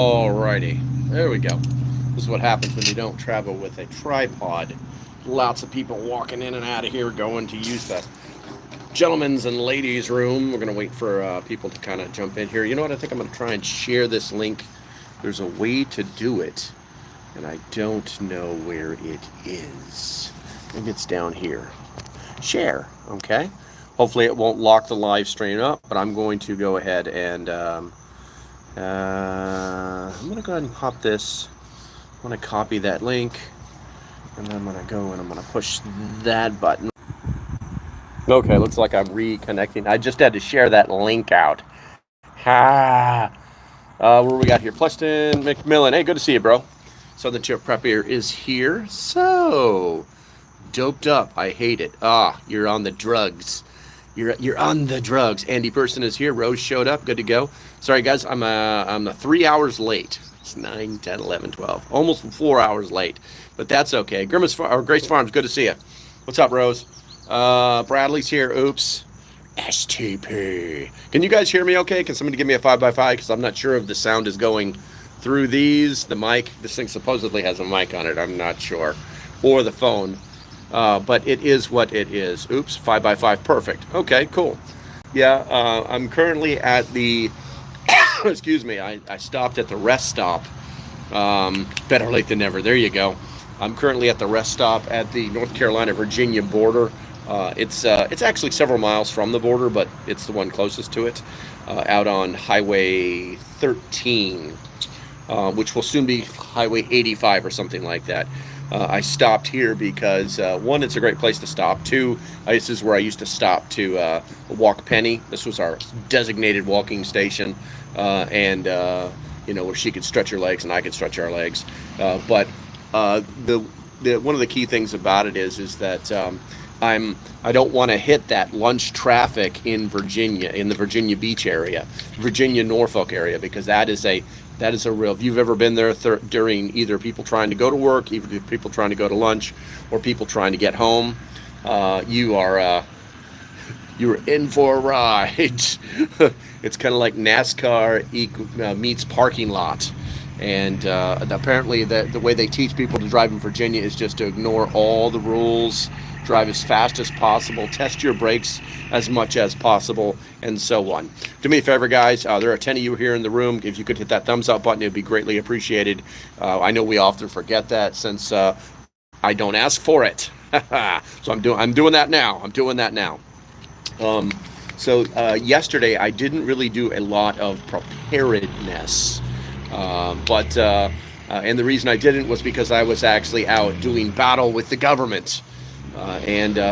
Alrighty, there we go. This is what happens when you don't travel with a tripod. Lots of people walking in and out of here going to use the gentlemen's and ladies' room. We're going to wait for people to kind of jump in here. You know what? I think I'm going to try and share this link. There's a way to do it, and I don't know where it is. Maybe it's down here. Share, okay? Hopefully it won't lock the live stream up, but I'm going to go ahead and I'm going to go ahead and pop this. I'm going to copy that link, and then I'm going to go and I'm going to push that button. Okay, looks like I'm reconnecting. I just had to share that link out. Where we got here? Pleston McMillan. Hey, good to see you, bro. Southern Tier Prepper is here. So, doped up. I hate it. You're on the drugs. You're on the drugs. Andy Person is here. Rose showed up. Good to go. Sorry, guys. I'm 3 hours late. It's 9, 10, 11, 12. Almost 4 hours late. But that's okay. Grace Farms, good to see you. What's up, Rose? Bradley's here. Oops. STP. Can you guys hear me okay? Can somebody give me a 5x5? Because I'm not sure if the sound is going through these. The mic. This thing supposedly has a mic on it. I'm not sure. Or the phone. But it is what it is. Oops, 5x5, perfect. Okay, cool. Yeah, I'm currently at the, excuse me, I stopped at the Reststop. Better late than never. There you go. I'm currently at the Reststop at the North Carolina-Virginia border. It's actually several miles from the border, but it's the one closest to it, out on Highway 13, which will soon be Highway 85 or something like that. I stopped here because, one, it's a great place to stop. Two, this is where I used to stop to walk Penny. This was our designated walking station, and where she could stretch her legs and I could stretch our legs. But one of the key things about it is that I don't want to hit that lunch traffic in Virginia, in the Virginia Beach area, Virginia Norfolk area, because that is a real, if you've ever been there during either people trying to go to work, either people trying to go to lunch, or people trying to get home, you're in for a ride. It's kind of like NASCAR meets parking lot. And apparently the way they teach people to drive in Virginia is just to ignore all the rules, drive as fast as possible, test your brakes as much as possible, and so on. Do me a favor, guys. There are 10 of you here in the room. If you could hit that thumbs up button, it would be greatly appreciated. I know we often forget that since I don't ask for it. So I'm doing that now. So yesterday I didn't really do a lot of preparedness. And the reason I didn't was because I was actually out doing battle with the government.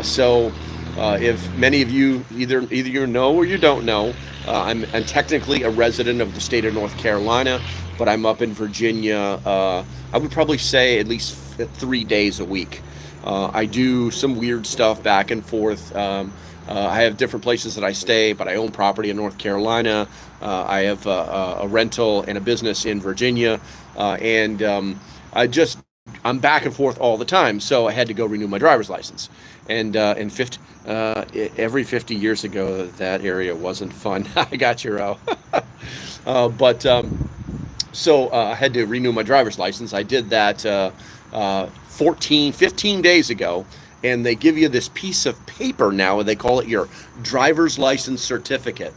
So if many of you either you know or you don't know, I'm technically a resident of the state of North Carolina, but I'm up in Virginia. I would probably say at least 3 days a week. I do some weird stuff back and forth. I have different places that I stay, but I own property in North Carolina. I have a rental and a business in Virginia, and I'm back and forth all the time. So I had to go renew my driver's license. And every 50 years ago, that area wasn't fun. I got you, Ro. So I had to renew my driver's license. I did that 15 days ago. And they give you this piece of paper now, and they call it your driver's license certificate.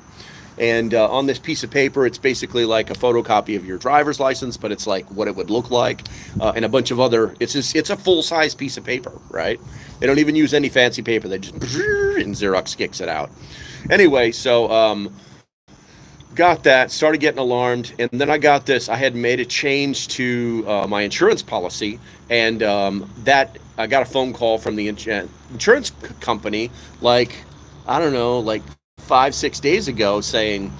And on this piece of paper, it's basically like a photocopy of your driver's license, but it's like what it would look like, and a bunch of other. It's a full-size piece of paper, right? They don't even use any fancy paper. They just and Xerox kicks it out. Anyway, so got that, started getting alarmed, and then I got this. I had made a change to my insurance policy, and that I got a phone call from the insurance company, like 5-6 days ago, saying,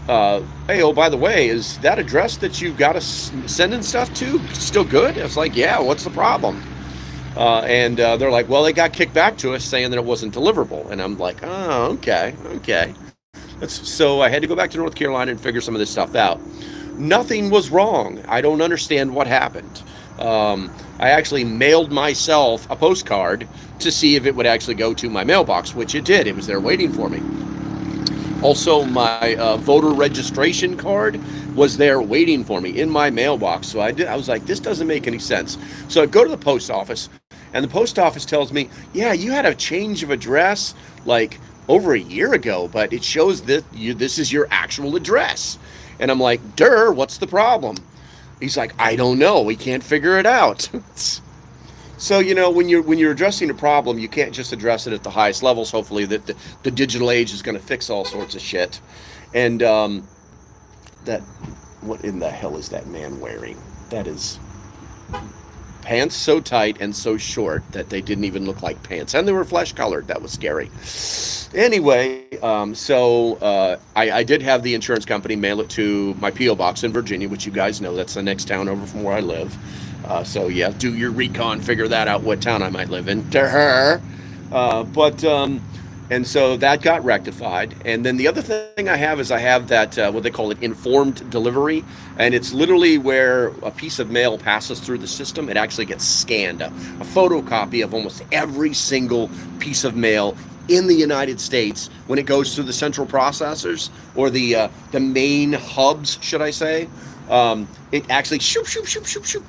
hey, oh, by the way, is that address that you got us sending stuff to still good? I was like, yeah, what's the problem? And they're like, well, they got kicked back to us saying that it wasn't deliverable. And I'm like, oh, okay. So I had to go back to North Carolina and figure some of this stuff out. Nothing was wrong. I don't understand what happened. I actually mailed myself a postcard to see if it would actually go to my mailbox, which it did. It was there waiting for me. Also, my voter registration card was there waiting for me in my mailbox. So I was like, this doesn't make any sense. So I go to the post office, and the post office tells me, yeah, you had a change of address like over a year ago, but it shows that this is your actual address. And I'm like, what's the problem? He's like, I don't know. We can't figure it out. So, when you're addressing a problem, you can't just address it at the highest levels. Hopefully that the digital age is going to fix all sorts of shit. And what in the hell is that man wearing? That is pants so tight and so short that they didn't even look like pants. And they were flesh colored. That was scary. Anyway, I did have the insurance company mail it to my P.O. box in Virginia, which you guys know. That's the next town over from where I live. So, yeah, do your recon, figure that out, what town I might live in. And so that got rectified. And then the other thing I have is that, what they call it, informed delivery. And it's literally where a piece of mail passes through the system. It actually gets scanned, a photocopy of almost every single piece of mail in the United States when it goes through the central processors, or the main hubs, should I say. It actually shoop.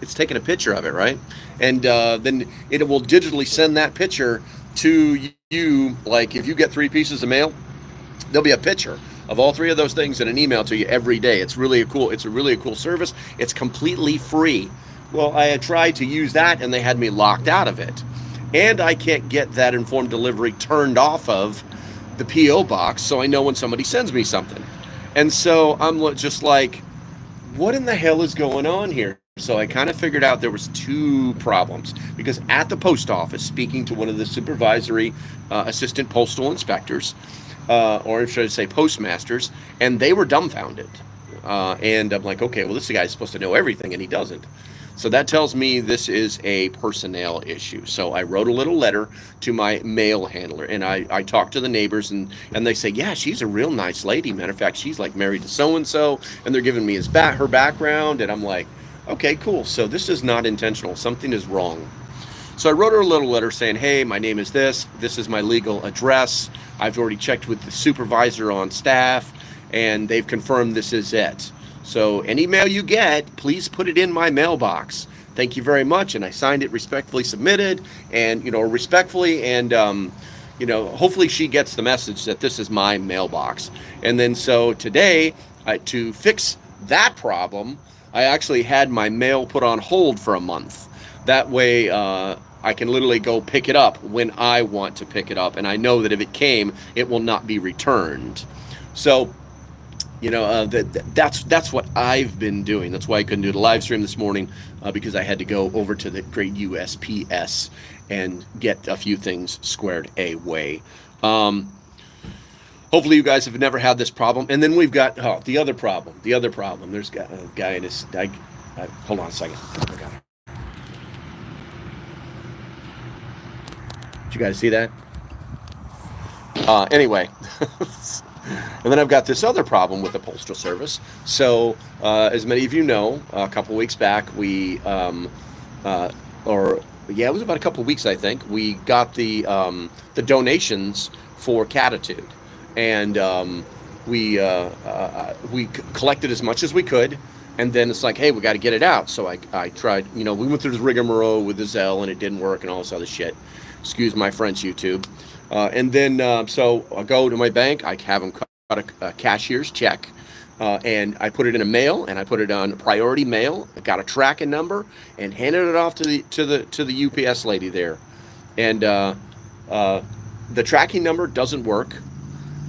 It's taking a picture of it, right? And then it will digitally send that picture to you. Like if you get 3 pieces of mail, there'll be a picture of all 3 of those things in an email to you every day. It's a really cool service. It's completely free. Well, I had tried to use that and they had me locked out of it. And I can't get that informed delivery turned off of the P.O. box, so I know when somebody sends me something. And so I'm just like, what in the hell is going on here? So I kind of figured out there was 2 problems, because at the post office, speaking to one of the supervisory assistant postal inspectors, or should I say postmasters, and they were dumbfounded. And I'm like, okay, well, this guy's supposed to know everything, and he doesn't. So that tells me this is a personnel issue. So I wrote a little letter to my mail handler, and I talked to the neighbors, and they say, yeah, she's a real nice lady. Matter of fact, she's like married to so-and-so, and they're giving me her background, and I'm like, okay, cool. So this is not intentional. Something is wrong. So I wrote her a little letter saying, hey, my name is this is my legal address. I've already checked with the supervisor on staff, and they've confirmed this is it. So any mail you get, please put it in my mailbox. Thank you very much. And I signed it, respectfully submitted, and, respectfully. And, hopefully she gets the message that this is my mailbox. And then so today, to fix that problem, I actually had my mail put on hold for a month. That way, I can literally go pick it up when I want to pick it up. And I know that if it came, it will not be returned. So, that's what I've been doing. That's why I couldn't do the live stream this morning, because I had to go over to the great USPS and get a few things squared away. Hopefully you guys have never had this problem. And then we've got the other problem. There's a guy in his... hold on a second. I got it. Did you guys see that? Anyway... And then I've got this other problem with the Postal Service. So, as many of you know, a couple weeks back, it was about a couple of weeks, I think, we got the donations for Catitude. And we collected as much as we could. And then it's like, hey, we got to get it out. So I tried, we went through this rigmarole with the Zelle, and it didn't work and all this other shit. Excuse my French, YouTube. And then, so I go to my bank, I have them cut a cashier's check, and I put it in a mail, and I put it on priority mail. I got a tracking number and handed it off to the UPS lady there. And the tracking number doesn't work,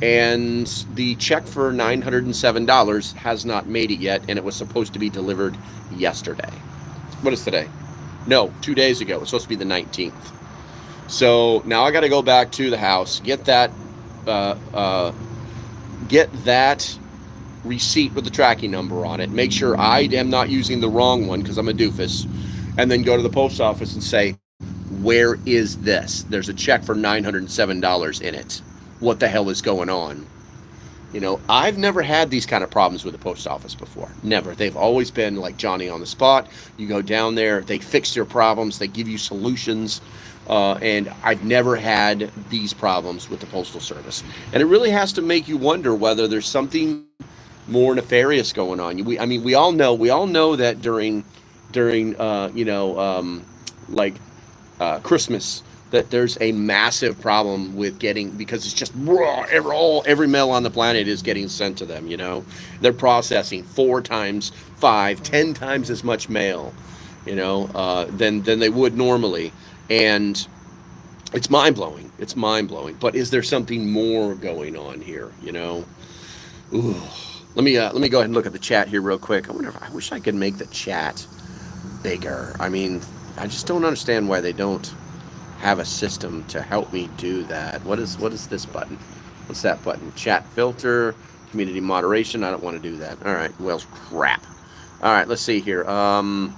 and the check for $907 has not made it yet, and it was supposed to be delivered yesterday. What is today? No, 2 days ago. It was supposed to be the 19th. So now I got to go back to the house, get that receipt with the tracking number on it, make sure I am not using the wrong one because I'm a doofus, and then go to the post office and say, where is this? There's a check for $907 in it. What the hell is going on? I've never had these kind of problems with the post office before. Never. They've always been like Johnny on the spot. You go down there, they fix your problems, they give you solutions. And I've never had these problems with the Postal Service. And it really has to make you wonder whether there's something more nefarious going on. I mean, we all know that during like Christmas, that there's a massive problem with getting, because it's just raw, every mail on the planet is getting sent to them. They're processing 4 times, 5, 10 times as much mail, than they would normally, and it's mind blowing. It's mind blowing. But is there something more going on here? Ooh. Let me go ahead and look at the chat here real quick. I wish I could make the chat bigger. I mean, I just don't understand why they don't have a system to help me do that. What is this button? What's that button? Chat filter, community moderation. I don't want to do that. All right. Well, crap. All right. Let's see here. Better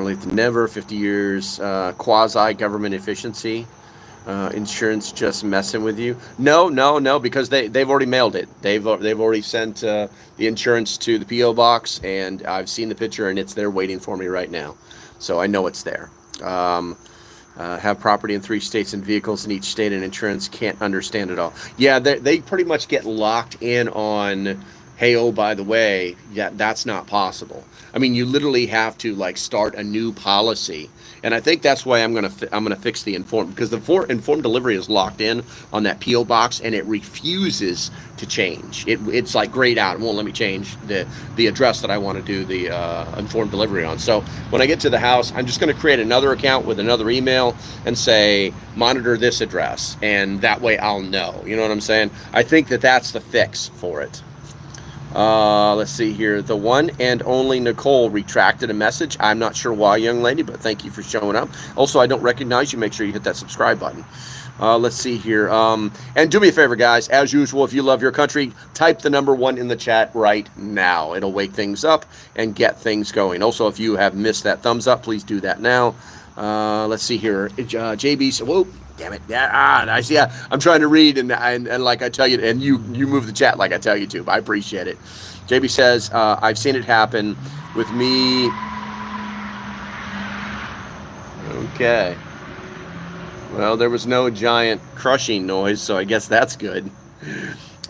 late than never. 50 years. Quasi government efficiency. Insurance just messing with you? No, because they've already mailed it. They've already sent the insurance to the PO box, and I've seen the picture, and it's there waiting for me right now, so I know it's there. Have property in 3 states and vehicles in each state, and insurance can't understand it all. Yeah, they pretty much get locked in on, hey, oh, by the way, yeah, that's not possible. I mean, you literally have to start a new policy. And I think that's why I'm gonna fix the informed, because the informed delivery is locked in on that PO box, and it refuses to change. It's like grayed out. It won't let me change the address that I want to do the informed delivery on. So when I get to the house, I'm just going to create another account with another email and say monitor this address, and that way I'll know. You know what I'm saying? I think that's the fix for it. Let's see here. The one and only Nicole retracted a message. I'm not sure why, young lady, but thank you for showing up. Also, I don't recognize you. Make sure you hit that subscribe button. Let's see here. And do me a favor, guys. As usual, if you love your country, type the number 1 in the chat right now. It'll wake things up and get things going. Also, if you have missed that thumbs up, please do that now. Let's see here. JB said, whoa. Damn it! Yeah, nice. Yeah, I'm trying to read, and like I tell you, and you move the chat like I tell you to. I appreciate it. JB says, I've seen it happen with me. Okay. Well, there was no giant crushing noise, so I guess that's good.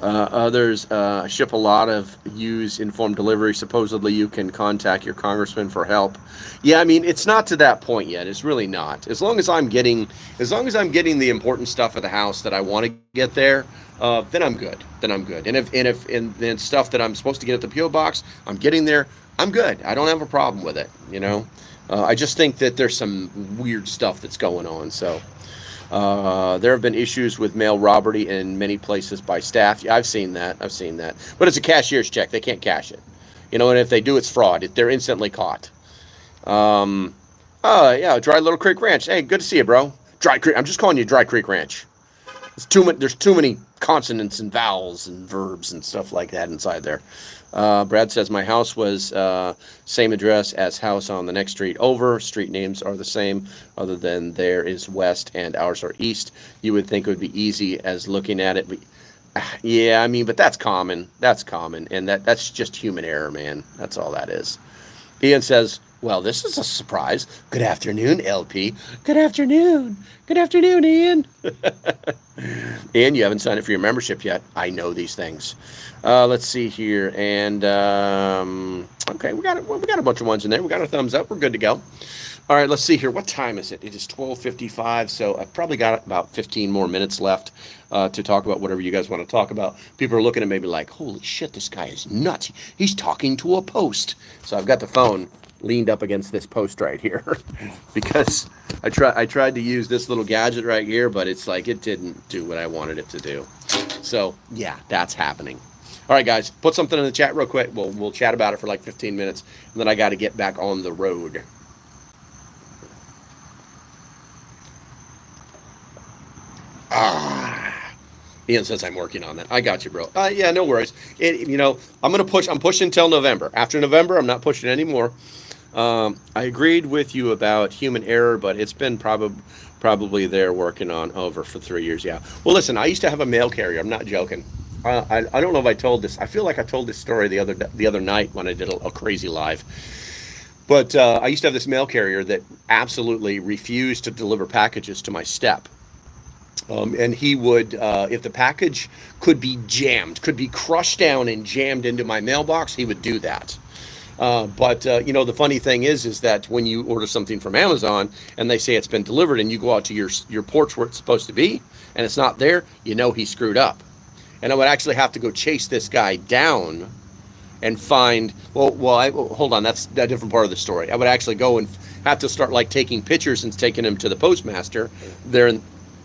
Others ship a lot of use informed delivery. Supposedly, you can contact your congressman for help. Yeah, I mean, it's not to that point yet. It's really not. As long as I'm getting the important stuff at the house that I want to get there, then I'm good. And if stuff that I'm supposed to get at the PO box, I'm getting there, I'm good. I don't have a problem with it. I just think that there's some weird stuff that's going on. So. There have been issues with mail robbery in many places by staff. Yeah, I've seen that. But it's a cashier's check. They can't cash it. And if they do, it's fraud. They're instantly caught. Yeah, Dry Little Creek Ranch. Hey, good to see you, bro. Dry Creek. I'm just calling you Dry Creek Ranch. There's too many consonants and vowels and verbs and stuff like that inside there. Brad says, my house was same address as house on the next street over. Street names are the same, other than there is west and ours are east. You would think it would be easy as looking at it. But, yeah, I mean, but that's common. And that's just human error, man. That's all that is. Ian says, well, this is a surprise. Good afternoon, LP. Good afternoon. Good afternoon, Ian. Ian, you haven't signed up for your membership yet. I know these things. Let's see here. And, okay, we got a bunch of ones in there. We got a thumbs up. We're good to go. All right, let's see here. What time is it? It is 12:55, so I've probably got about 15 more minutes left to talk about whatever you guys want to talk about. People are looking at me like, holy shit, this guy is nuts. He's talking to a post. So I've got the phone leaned up against this post right here because I tried to use this little gadget right here, but it's like it didn't do what I wanted it to do. So yeah, that's happening. All right, guys, put something in the chat real quick. We'll chat about it for like 15 minutes, and then I got to get back on the road. Ian says I'm working on that. I got you, bro. Yeah, no worries. I'm pushing until November. After November, I'm not pushing anymore. I agreed with you about human error, but it's been probably there working on over for 3 years. Yeah. Well, listen, I used to have a mail carrier. I'm not joking. I don't know if I told this. I feel like I told this story the other night when I did a crazy live. But I used to have this mail carrier that absolutely refused to deliver packages to my step. And he would, if the package could be jammed, could be crushed down and jammed into my mailbox, he would do that. But you know, the funny thing is that when you order something from Amazon and they say it's been delivered, and you go out to your porch where it's supposed to be, and it's not there, you know he screwed up. And I would actually have to go chase this guy down and find. Hold on, that's a different part of the story. I would actually go and have to start like taking pictures and taking him to the postmaster there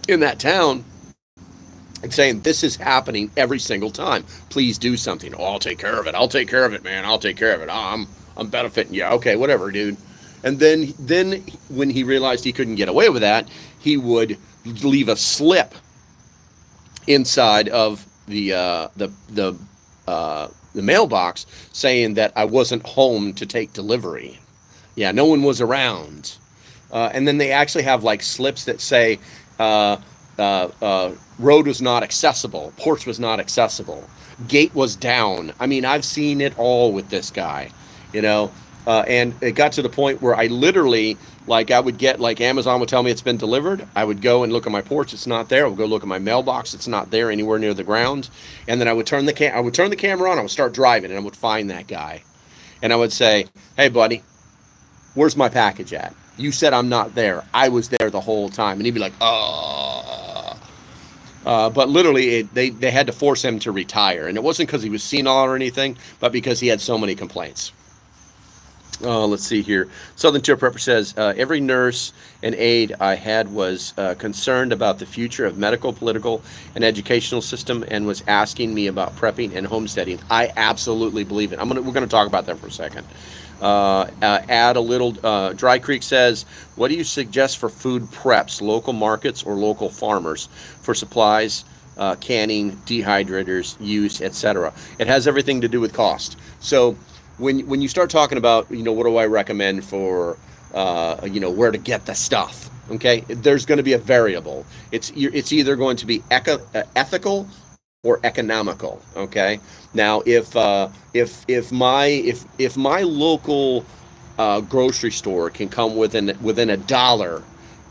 in that town and saying, this is happening every single time. Please do something. Oh, I'll take care of it. I'll take care of it, man. I'll take care of it. Oh, I'm benefiting you. Okay, whatever, dude. And then when he realized he couldn't get away with that, he would leave a slip inside of the mailbox saying that I wasn't home to take delivery. Yeah, no one was around. And then they actually have like slips that say road was not accessible, porch was not accessible, gate was down. I mean, I've seen it all with this guy, you know. And it got to the point where I literally, like, I would get, like, Amazon would tell me it's been delivered. I would go and look at my porch. It's not there. I would go look at my mailbox. It's not there anywhere near the ground. And then I would turn the camera on. I would start driving, and I would find that guy. And I would say, hey, buddy, where's my package at? You said I'm not there. I was there the whole time. And he'd be like, but literally, they had to force him to retire. And it wasn't because he was senile or anything, but because he had so many complaints. Let's see here. Southern Tier Prepper says, every nurse and aide I had was concerned about the future of medical, political, and educational system, and was asking me about prepping and homesteading. I absolutely believe it. We're going to talk about that for a second. Add a little. Dry Creek says, what do you suggest for food preps, local markets or local farmers, for supplies, canning, dehydrators, use, etc.? It has everything to do with cost. So when you start talking about, you know, what do I recommend for, you know, where to get the stuff, okay, there's going to be a variable. It's either going to be ethical or economical, okay? Now, if my local grocery store can come within $1,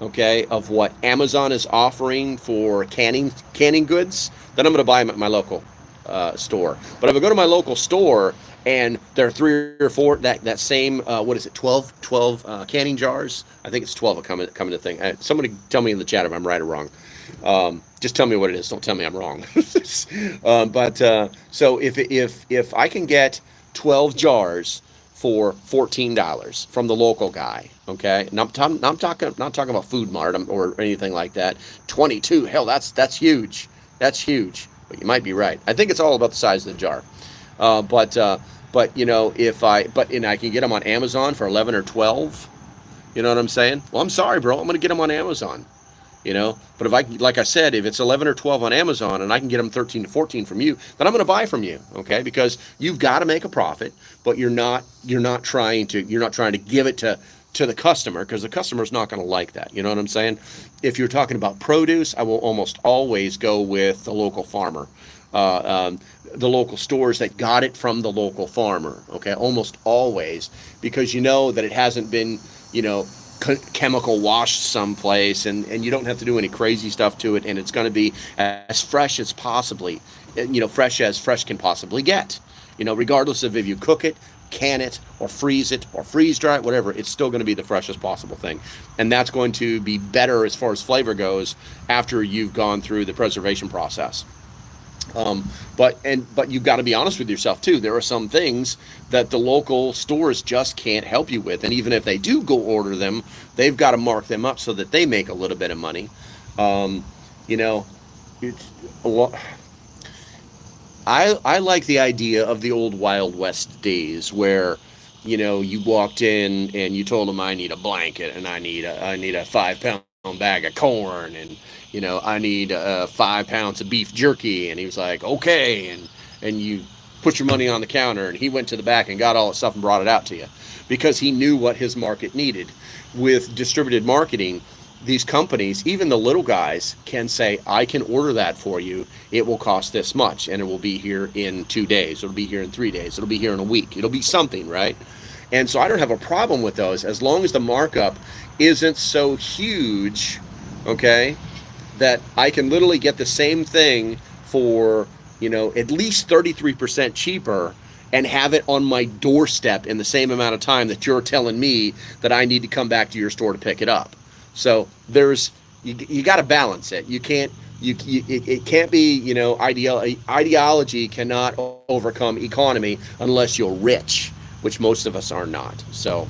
okay, of what Amazon is offering for canning goods, then I'm going to buy them at my local store. But if I go to my local store and there are 3 or 4 that same 12 canning jars, I think it's 12 coming to thing. Somebody tell me in the chat if I'm right or wrong. Just tell me what it is. Don't tell me I'm wrong. So if I can get 12 jars for $14 from the local guy, okay, and I'm not talking about Food Mart or anything like that. 22, hell, that's huge. That's huge. But you might be right. I think it's all about the size of the jar. But you know, and I can get them on Amazon for 11 or 12. You know what I'm saying? Well, I'm sorry, bro. I'm going to get them on Amazon. You know, but like I said, if it's 11 or 12 on Amazon and I can get them 13 to 14 from you, then I'm going to buy from you, okay? Because you've got to make a profit, but you're not trying to give it to the customer, because the customer's not going to like that. You know what I'm saying? If you're talking about produce, I will almost always go with the local farmer, the local stores that got it from the local farmer, okay? Almost always, because you know that it hasn't been, you know, chemical washed someplace, and you don't have to do any crazy stuff to it, and it's going to be as fresh as possibly, you know, fresh as fresh can possibly get, you know, regardless of if you cook it, can it, or freeze it, or freeze dry it, whatever, it's still going to be the freshest possible thing. And that's going to be better as far as flavor goes after you've gone through the preservation process. But you've got to be honest with yourself too. There are some things that the local stores just can't help you with, and even if they do go order them, they've got to mark them up so that they make a little bit of money. You know, it's a lot. I like the idea of the old Wild West days where, you know, you walked in and you told them, I need a blanket, and I need a 5-pound bag of corn, and you know, I need 5 pounds of beef jerky. And he was like, okay. And you put your money on the counter, and he went to the back and got all that stuff and brought it out to you, because he knew what his market needed. With distributed marketing, these companies, even the little guys, can say, I can order that for you. It will cost this much, and it will be here in 2 days. It'll be here in 3 days. It'll be here in a week. It'll be something, right? And so I don't have a problem with those as long as the markup isn't so huge, okay, that I can literally get the same thing for, you know, at least 33% cheaper and have it on my doorstep in the same amount of time that you're telling me that I need to come back to your store to pick it up. So there's, you got to balance it. You can't, it can't be, you know, ideology cannot overcome economy unless you're rich, which most of us are not. So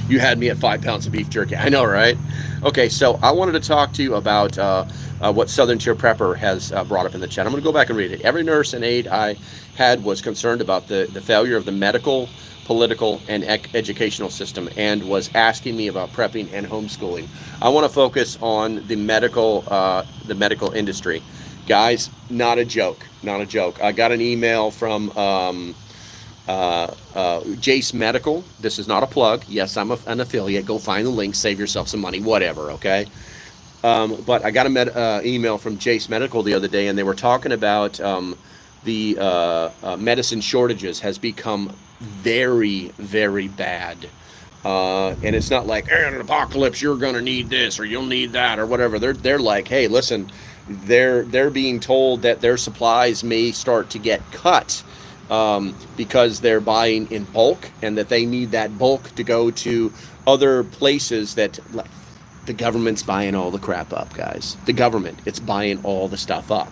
you had me at 5 pounds of beef jerky. I know, right? Okay, so I wanted to talk to you about what Southern Tier Prepper has brought up in the chat. I'm going to go back and read it. Every nurse and aide I had was concerned about the failure of the medical, political, and educational system, and was asking me about prepping and homeschooling. I want to focus on the medical industry. Guys, not a joke. Not a joke. I got an email from Jace Medical. This is not a plug. Yes, I'm an affiliate. Go find the link, save yourself some money, whatever, okay? But I got an email from Jace Medical the other day, and they were talking about the medicine shortages has become very, very bad. And it's not like, in an apocalypse, you're going to need this or you'll need that or whatever. They're like, hey, listen, they're being told that their supplies may start to get cut because they're buying in bulk, and that they need that bulk to go to other places that the government's buying all the crap up, guys. The government, it's buying all the stuff up.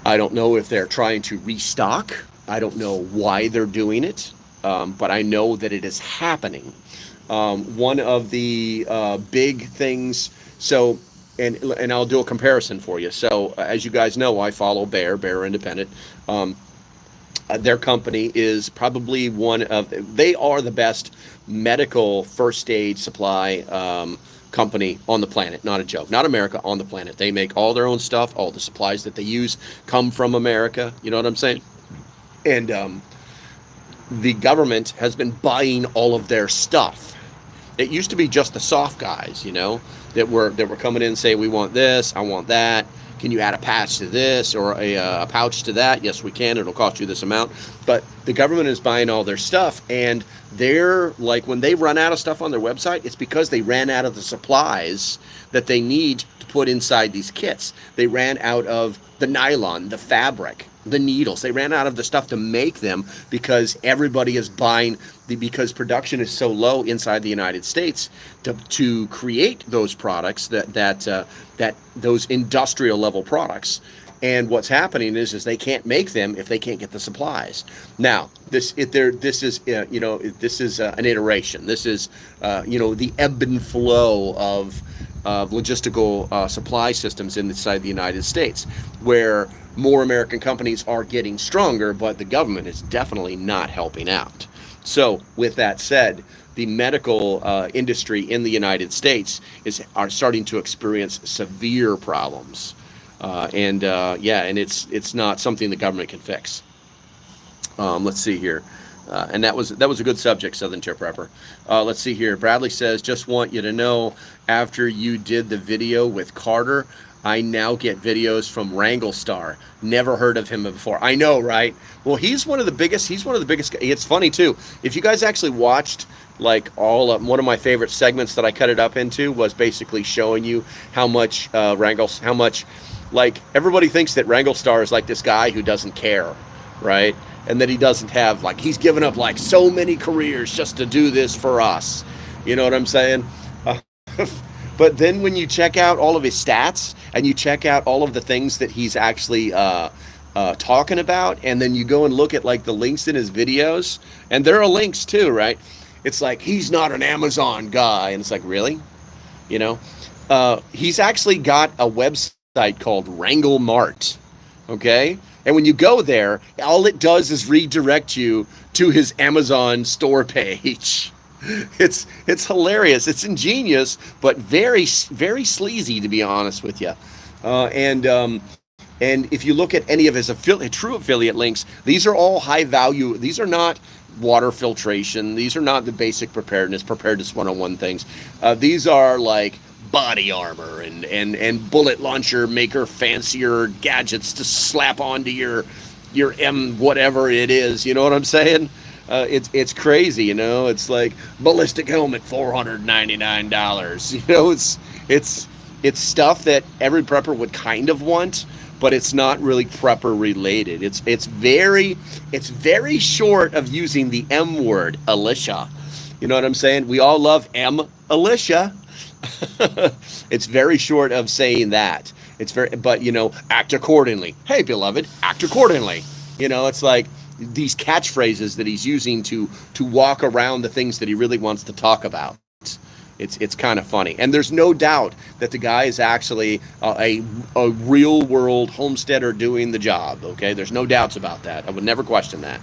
I don't know if they're trying to restock. I don't know why they're doing it, but I know that it is happening. One of the big things, so, and I'll do a comparison for you. So, as you guys know, I follow Bear Independent. Their company is probably they are the best medical first aid supply company on the planet. Not a joke. Not America, on the planet. They make all their own stuff. All the supplies that they use come from America. You know what I'm saying? And the government has been buying all of their stuff. It used to be just the soft guys, you know, that were coming in and say, we want this, I want that. Can you add a patch to this or a pouch to that? Yes, we can. It'll cost you this amount. But the government is buying all their stuff, and they're like, when they run out of stuff on their website, it's because they ran out of the supplies that they need to put inside these kits. They ran out of the nylon, the fabric, the needles. They ran out of the stuff to make them because everybody is buying, because production is so low inside the United States to create those products, that those industrial level products. And what's happening is they can't make them if they can't get the supplies. Now, this is an iteration. This is the ebb and flow of logistical supply systems inside the United States, where more American companies are getting stronger, but the government is definitely not helping out. So, with that said, the medical industry in the United States are starting to experience severe problems, and it's not something the government can fix. Let's see here. And that was a good subject, Southern Tier Prepper. Let's see here. Bradley says, just want you to know, after you did the video with Carter, I now get videos from Wranglestar. Never heard of him before. I know, right? Well, he's one of the biggest. It's funny too. If you guys actually watched one of my favorite segments that I cut it up into was basically showing you how much everybody thinks that Wranglestar is like this guy who doesn't care, right? And that he doesn't have, he's given up so many careers just to do this for us. You know what I'm saying? But then when you check out all of his stats and you check out all of the things that he's actually talking about, and then you go and look at the links in his videos, and there are links too, right? It's like, he's not an Amazon guy. And it's like, really? You know? He's actually got a website called Wrangle Mart. Okay? And when you go there, all it does is redirect you to his Amazon store page. It's hilarious. It's ingenious, but very, very sleazy, to be honest with you. And if you look at any of his true affiliate links, these are all high value. These are not water filtration. These are not the basic preparedness 101 things. These are body armor and bullet launcher maker fancier gadgets to slap onto your M whatever it is. You know what I'm saying? It's crazy, you know. It's like ballistic helmet $499. You know, It's stuff that every prepper would kind of want, but it's not really prepper related. It's very short of using the M word, Alicia. You know what I'm saying? We all love M Alicia. It's very short of saying that. But act accordingly. Hey, beloved, act accordingly. It's like these catchphrases that he's using to walk around the things that he really wants to talk about. It's kind of funny, and there's no doubt that the guy is actually a real world homesteader doing the job. Okay, there's no doubts about that. I would never question that.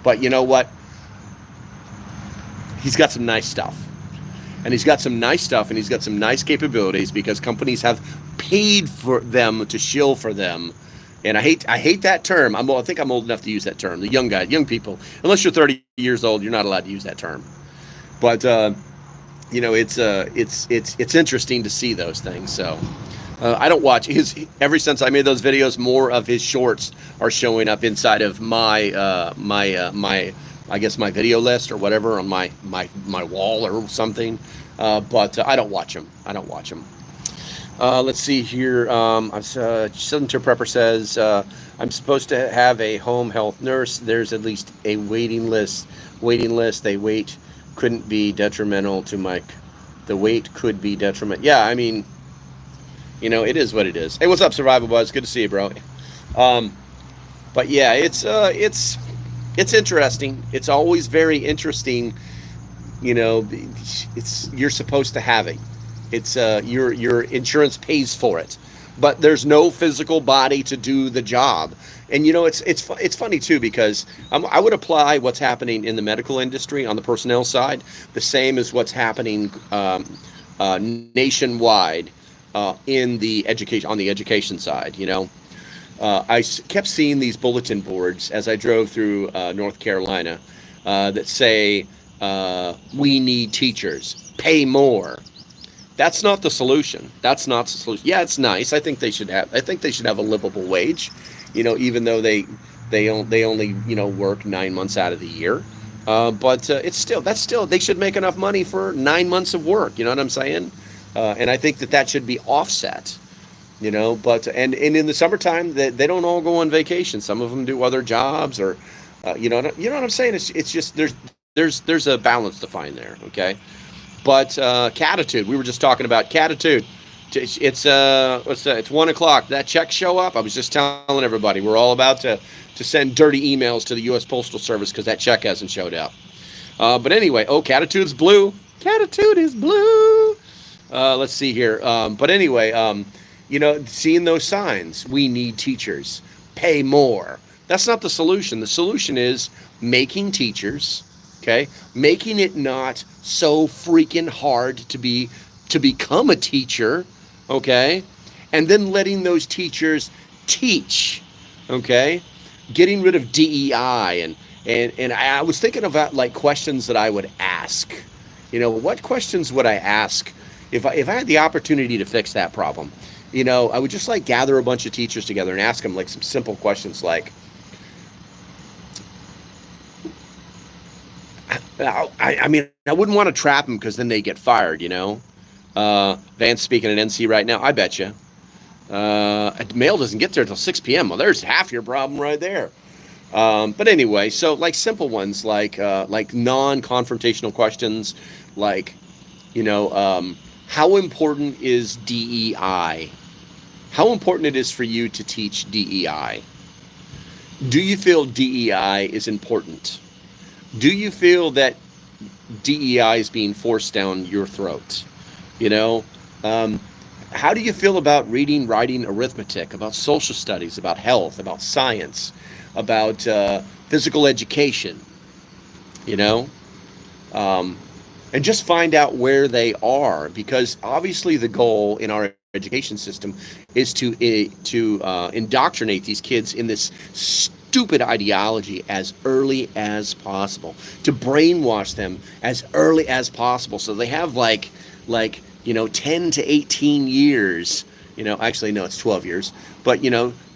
But you know what? He's got some nice stuff. And he's got some nice stuff, and he's got some nice capabilities because companies have paid for them to shill for them. And I hate that term. I think I'm old enough to use that term. The young people. Unless you're 30 years old, you're not allowed to use that term. But it's interesting to see those things. So I don't watch ever since I made those videos. More of his shorts are showing up inside of my I guess my video list or whatever on my wall or something. But I don't watch them. Let's see here. Southern Tier Prepper says, I'm supposed to have a home health nurse. There's at least a waiting list. They wait couldn't be detrimental to the wait could be detrimental. Yeah, I mean, it is what it is. Hey, what's up, Survival Buzz? Good to see you, bro. But yeah, it's interesting. It's always very interesting. You're supposed to have it. It's your insurance pays for it, but there's no physical body to do the job. And it's funny too, because I would apply what's happening in the medical industry on the personnel side the same as what's happening nationwide in the education side. I kept seeing these bulletin boards as I drove through North Carolina that say, we need teachers, pay more. That's not the solution. Yeah, it's nice. I think they should have a livable wage, even though they only work 9 months out of the year. But they should make enough money for 9 months of work. You know what I'm saying? And I think that should be offset. But and in the summertime, they don't all go on vacation. Some of them do other jobs, or you know what I'm saying. It's just there's a balance to find there. Okay. But Catitude, we were just talking about Catitude. It's 1 o'clock. That check show up? I was just telling everybody we're all about to send dirty emails to the U.S. Postal Service because that check hasn't showed up. But anyway, Catitude's blue. Catitude is blue. Let's see here. But anyway, seeing those signs, we need teachers, pay more. That's not the solution. The solution is making teachers. Okay, making it not so freaking hard to become a teacher, okay, and then letting those teachers teach, okay, getting rid of DEI and I was thinking about like questions that I would ask. What questions would I ask if I had the opportunity to fix that problem? I would just like gather a bunch of teachers together and ask them like some simple questions like, I mean, I wouldn't want to trap them because then they get fired, Van's speaking at NC right now. I bet you. Mail doesn't get there till 6 p.m. Well, there's half your problem right there. But anyway, so like simple ones like non-confrontational questions like, how important is DEI? How important it is for you to teach DEI? Do you feel DEI is important? Do you feel that DEI is being forced down your throat? How do you feel about reading, writing, arithmetic, about social studies, about health, about science, about physical education? And just find out where they are, because obviously the goal in our education system is to indoctrinate these kids in this stupid ideology as early as possible, to brainwash them as early as possible, so they have like 10 to 18 years. Actually no, it's 12 years, but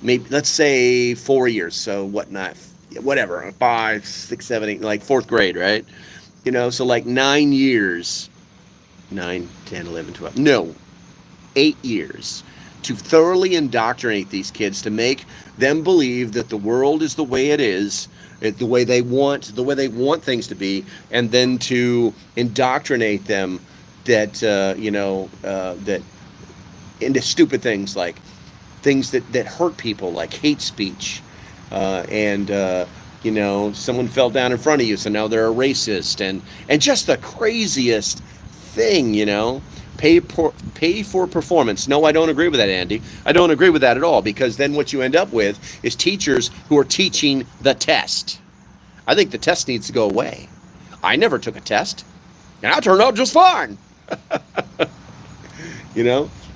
maybe let's say 4 years. So whatever, 5, 6, 7, 8, like 4th grade, right? So like 9 years, 9, 10, 11, 12. No, 8 years to thoroughly indoctrinate these kids, to make them believe that the world is the way it is, the way they want things to be, and then to indoctrinate them that that into stupid things, like things that hurt people, like hate speech, and someone fell down in front of you, so now they're a racist, and just the craziest thing, pay for performance. No, I don't agree with that, Andy. I don't agree with that at all, because then what you end up with is teachers who are teaching the test. I think the test needs to go away. I never took a test, and I turned out just fine.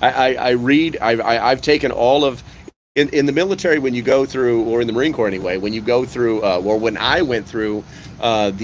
I've taken all of, in the military, when you go through, or in the Marine Corps anyway, when you go through, or when I went through what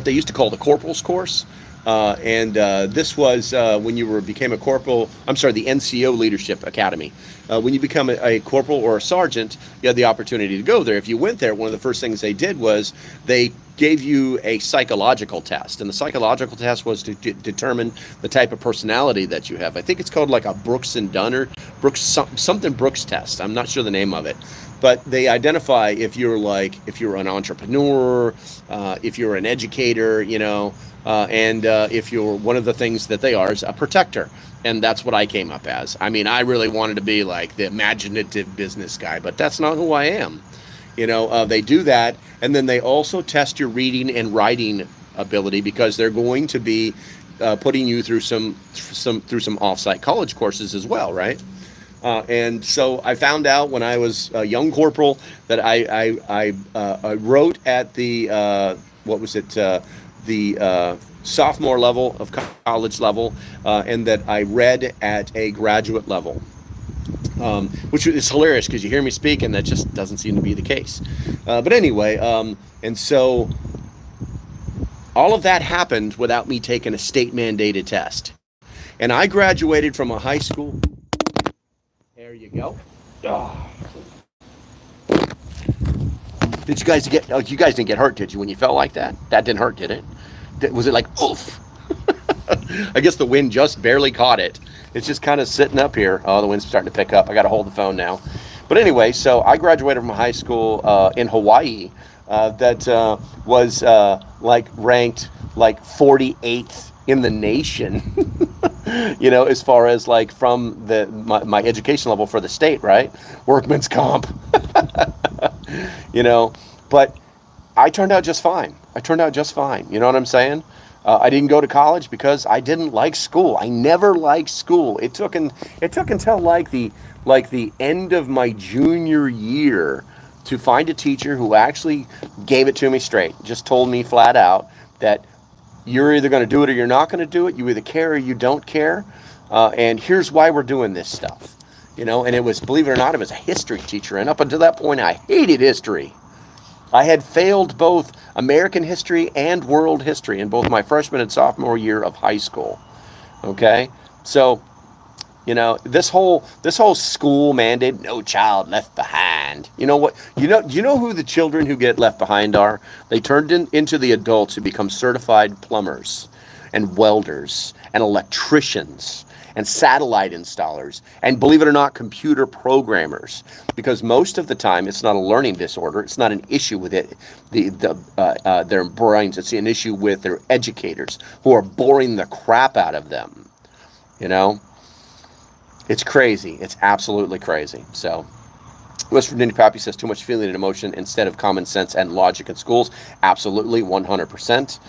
they used to call the corporal's course, and this was when you became a corporal. I'm sorry, the NCO Leadership Academy. When you become a corporal or a sergeant, you had the opportunity to go there. If you went there, one of the first things they did was they gave you a psychological test, and the psychological test was to determine the type of personality that you have. I think it's called like a Brooks and Dunn, something Brooks test. I'm not sure the name of it, but they identify if you're an entrepreneur, if you're an educator, and if you're, one of the things that they are is a protector. And that's what I came up as. I mean, I really wanted to be like the imaginative business guy, but that's not who I am. They do that, and then they also test your reading and writing ability, because they're going to be putting you through some off-site college courses as well, right? And so I found out when I was a young corporal that I wrote at the the sophomore level of college level, and that I read at a graduate level, which is hilarious because you hear me speak and that just doesn't seem to be the case. But anyway, and so all of that happened without me taking a state mandated test. And I graduated from a high school. There you go. Oh. Did you guys you guys didn't get hurt, did you, when you felt like that? That didn't hurt, did it? Was it like, oof? I guess the wind just barely caught it. It's just kind of sitting up here. Oh, the wind's starting to pick up. I got to hold the phone now. But anyway, so I graduated from high school in Hawaii that was ranked like 48th in the nation, as far as like from my education level for the state, right? Workman's comp, but I turned out just fine. You know what I'm saying? I didn't go to college because I didn't like school. I never liked school. It took until like the end of my junior year to find a teacher who actually gave it to me straight. Just told me flat out that you're either going to do it or you're not going to do it. You either care or you don't care. And here's why we're doing this stuff. And it was, believe it or not, it was a history teacher. And up until that point, I hated history. I had failed both American history and world history in both my freshman and sophomore year of high school. Okay? So, this whole school mandate, no child left behind. You know what? You know who the children who get left behind are? They turned into the adults who become certified plumbers and welders and electricians and satellite installers, and believe it or not, computer programmers. Because most of the time, it's not a learning disorder. It's not an issue with it, their brains. It's an issue with their educators who are boring the crap out of them. It's crazy. It's absolutely crazy. So, West Virginia Pappy says too much feeling and emotion instead of common sense and logic in schools. Absolutely, 100%.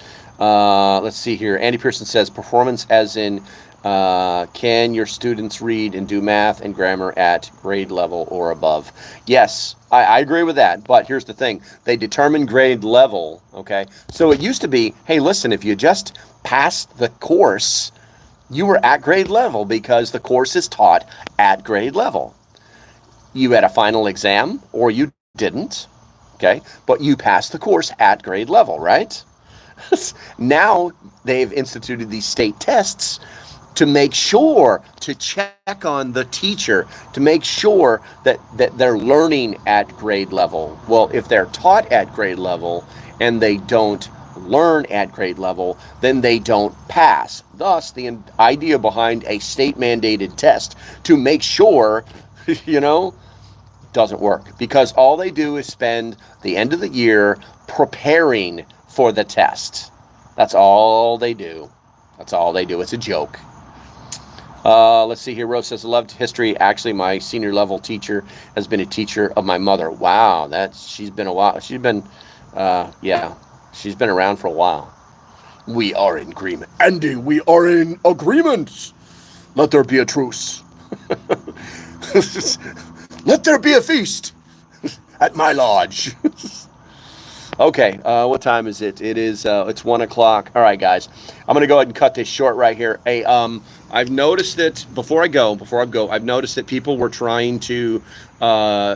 Let's see here. Andy Pearson says performance as in can your students read and do math and grammar at grade level or above? Yes, I agree with that. But here's the thing. They determine grade level, okay? So it used to be, hey, listen, if you just passed the course, you were at grade level because the course is taught at grade level. You had a final exam or you didn't, okay? But you passed the course at grade level, right? Now they've instituted these state tests to make sure, to check on the teacher, to make sure that they're learning at grade level. Well, if they're taught at grade level and they don't learn at grade level, then they don't pass. Thus, the idea behind a state-mandated test to make sure, you know, doesn't work, because all they do is spend the end of the year preparing for the test. That's all they do. That's all they do. It's a joke. Let's see here. Rose says, I loved history. Actually, my senior level teacher has been a teacher of my mother. Wow, she's been a while. Yeah, she's been around for a while. We are in agreement. Andy, we are in agreement. Let there be a truce. Let there be a feast at my lodge. Okay, what time is it? It's 1 o'clock. All right, guys, I'm gonna go ahead and cut this short right here. Hey, I've noticed that before I go, I've noticed that people were trying to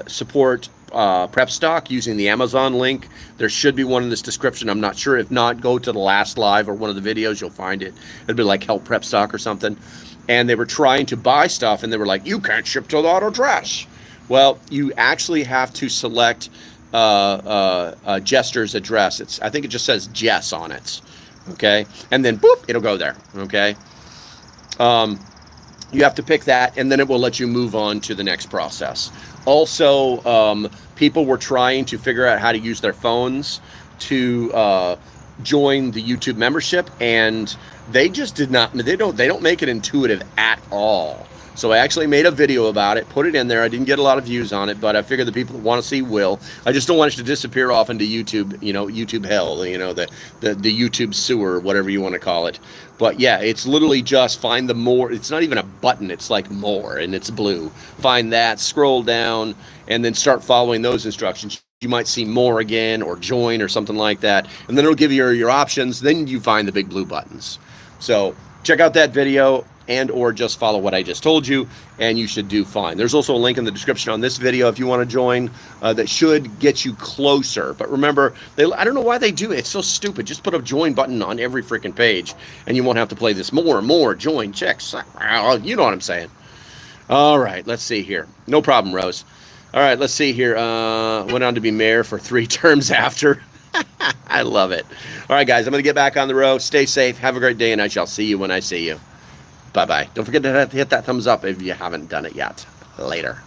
support Prep Stock using the Amazon link. There should be one in this description. I'm not sure. If not, go to the last live or one of the videos. You'll find it. It'll be like Help Prep Stock or something. And they were trying to buy stuff, and they were like, you can't ship to the auto trash. Well, you actually have to select Jester's address. I think it just says Jess on it. Okay, and then boop, it'll go there. Okay. You have to pick that, and then it will let you move on to the next process. Also, people were trying to figure out how to use their phones to join the YouTube membership, and they just did not. They don't make it intuitive at all. So I actually made a video about it, put it in there. I didn't get a lot of views on it, but I figured the people that want to see will. I just don't want it to disappear off into YouTube, YouTube hell, the YouTube sewer, whatever you want to call it. But yeah, it's literally just find the more. It's not even a button. It's like more, and it's blue. Find that, scroll down, and then start following those instructions. You might see more again, or join, or something like that. And then it'll give you your options. Then you find the big blue buttons. So check out that video, and or just follow what I just told you, and you should do fine. There's also a link in the description on this video if you want to join. That should get you closer. But remember, I don't know why they do it. It's so stupid. Just put a join button on every freaking page, and you won't have to play this more, join, check. You know what I'm saying. All right, let's see here. No problem, Rose. All right, let's see here. Went on to be mayor for 3 terms after. I love it. All right, guys, I'm going to get back on the road. Stay safe. Have a great day, and I shall see you when I see you. Bye-bye. Don't forget to hit that thumbs up if you haven't done it yet. Later.